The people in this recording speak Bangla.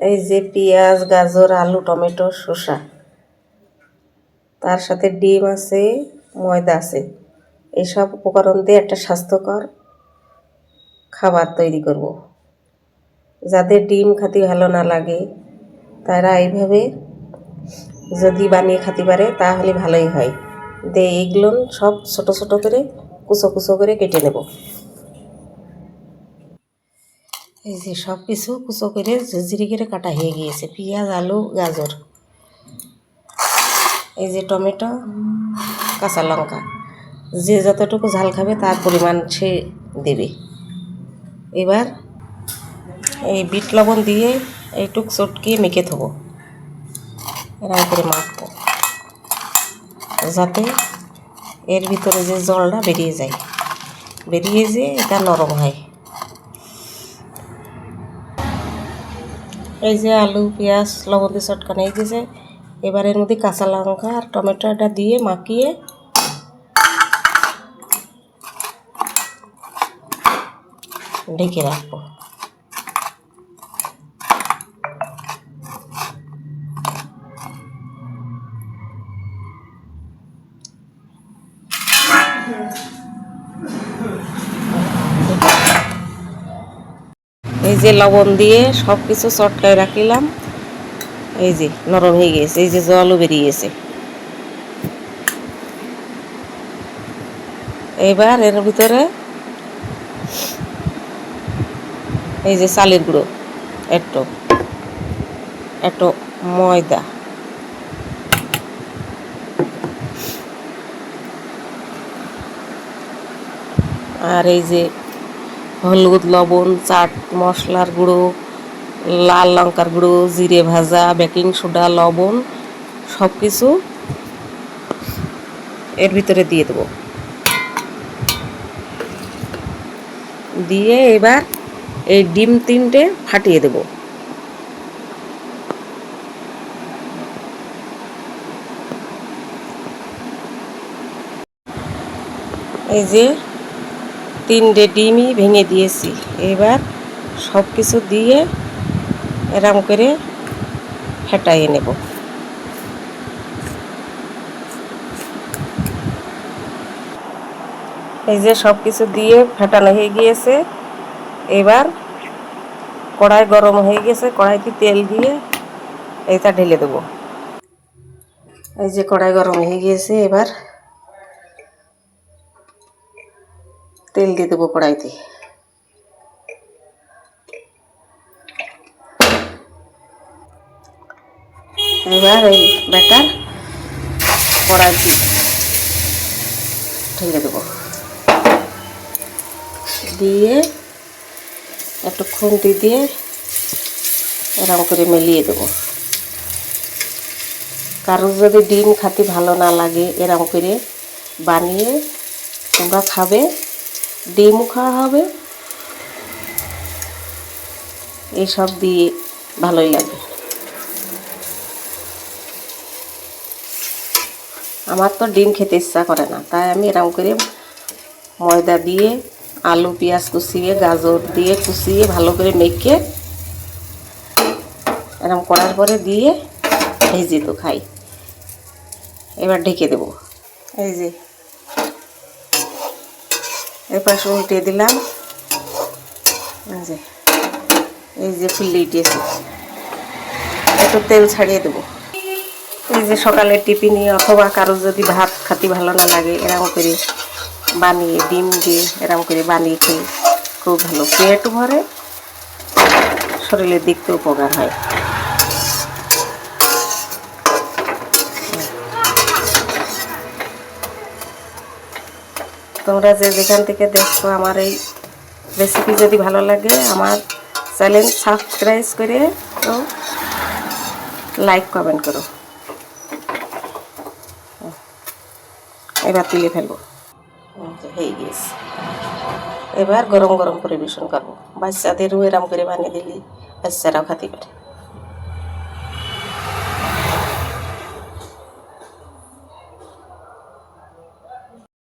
এই যে পেঁয়াজ, গাজর, আলু, টমেটো, শসা, তার সাথে ডিম আছে, ময়দা আছে। এইসব উপকরণ দিয়ে একটা স্বাস্থ্যকর খাবার তৈরি করব। যাদের ডিম খেতে ভালো না লাগে তারা এইভাবে যদি বানিয়ে খেতে পারে তাহলে ভালোই হয়। এইগুলো সব ছোট ছোট করে কুচো কুচো করে কেটে নেব। এই যে সব কিছু কুচো করে ঝিরিঝিরি করে কাটা হয়ে গিয়েছে। পেঁয়াজ, আলু, গাজর, এই যে টমেটো, কাঁচা লঙ্কা, যে যতটুকু ঝাল খাবে তার পরিমাণ সে দেবে। এবার এই বিট লবণ দিয়ে এইটুক চটকিয়ে মেখে থবো, এরকম করে মাখবো যাতে এর ভিতরে যে জলটা বেরিয়ে যায়, বেরিয়ে যে এটা নরম হয়। এই যে আলু, পেঁয়াজ লবণ দিয়ে চটকানো হয়ে গেছে। এবার এর মধ্যে কাঁচা লঙ্কা আর টমেটোটা দিয়ে মাখিয়ে ঢেকে রাখবো। এই যে লবণ দিয়ে সব কিছু চটকায় রাখলাম। এই যে নরম হয়ে গেছে, এই যে জলও বেরিয়ে গেছে। এবার এর ভিতরে এই যে চালের গুঁড়ো, একটু একটু ময়দা, আর এই যে হলুদ, লবণ, চাট মশলার গুঁড়ো, লাল লঙ্কার গুঁড়ো, জিরে ভাজা, বেকিং সোডা, লবণ সব কিছু এর ভিতরে দিয়ে দেবো। দিয়ে এবার এই ডিম 3টে ফাটিয়ে দেব। এই যে 3টে ডিমই ভেঙে দিয়েছি। এবার সব কিছু দিয়ে এরম করে ফেটাইয়ে নেব। এই যে সব কিছু দিয়ে ফেটানো হয়ে গিয়েছে। এবার কড়াই গরম হয়ে গেছে, কড়াইতে তেল দিয়ে এটা ঢেলে দেবো। এই যে কড়াই গরম হয়ে গিয়েছে, এবার তেল দিয়ে দেবো কড়াইতে। এবার এই ব্যাটার কড়াইতে ঢেলে দেবো, দিয়ে একটু খুন্তি দিয়ে এরকম করে মিলিয়ে দেবো। কারো যদি ডিম খেতে ভালো না লাগে এরকম করে বানিয়ে তোমরা খাবে, ডিমও খাওয়া হবে, এইসব দিয়ে ভালোই লাগে। আমার তো ডিম খেতে ইচ্ছা করে না, তাই আমি এরকম করে ময়দা দিয়ে আলু, পেঁয়াজ কুচিয়ে, গাজর দিয়ে কুচিয়ে ভালো করে মেখে এরকম করার পরে দিয়ে ভেজে তো খাই। এবার ঢেকে দেব। এই যে এরপর উল্টে দিলাম। এই যে ফুলে উঠেছে, একটু তেল ছাড়িয়ে দেবো। এই যে সকালে টিফিনে অথবা কারো যদি ভাত খেতে ভালো না লাগে এরকম করে বানিয়ে ডিম দিয়ে এরকম করে বানিয়ে খেয়ে খুব ভালো, পেট ভরে, শরীরের দিকতে উপকার হয়। তোমরা যে যেখান থেকে দেখছো আমার এই রেসিপি যদি ভালো লাগে আমার চ্যানেল সাবস্ক্রাইব করে তো লাইক কমেন্ট করো। এবার তুলে ফেলবো। হয়ে গেছে, এবার গরম গরম পরিবেশন করবো। বাচ্চাদেরও এরম করে বানিয়ে দিলি বাচ্চারাও খেতে পারে।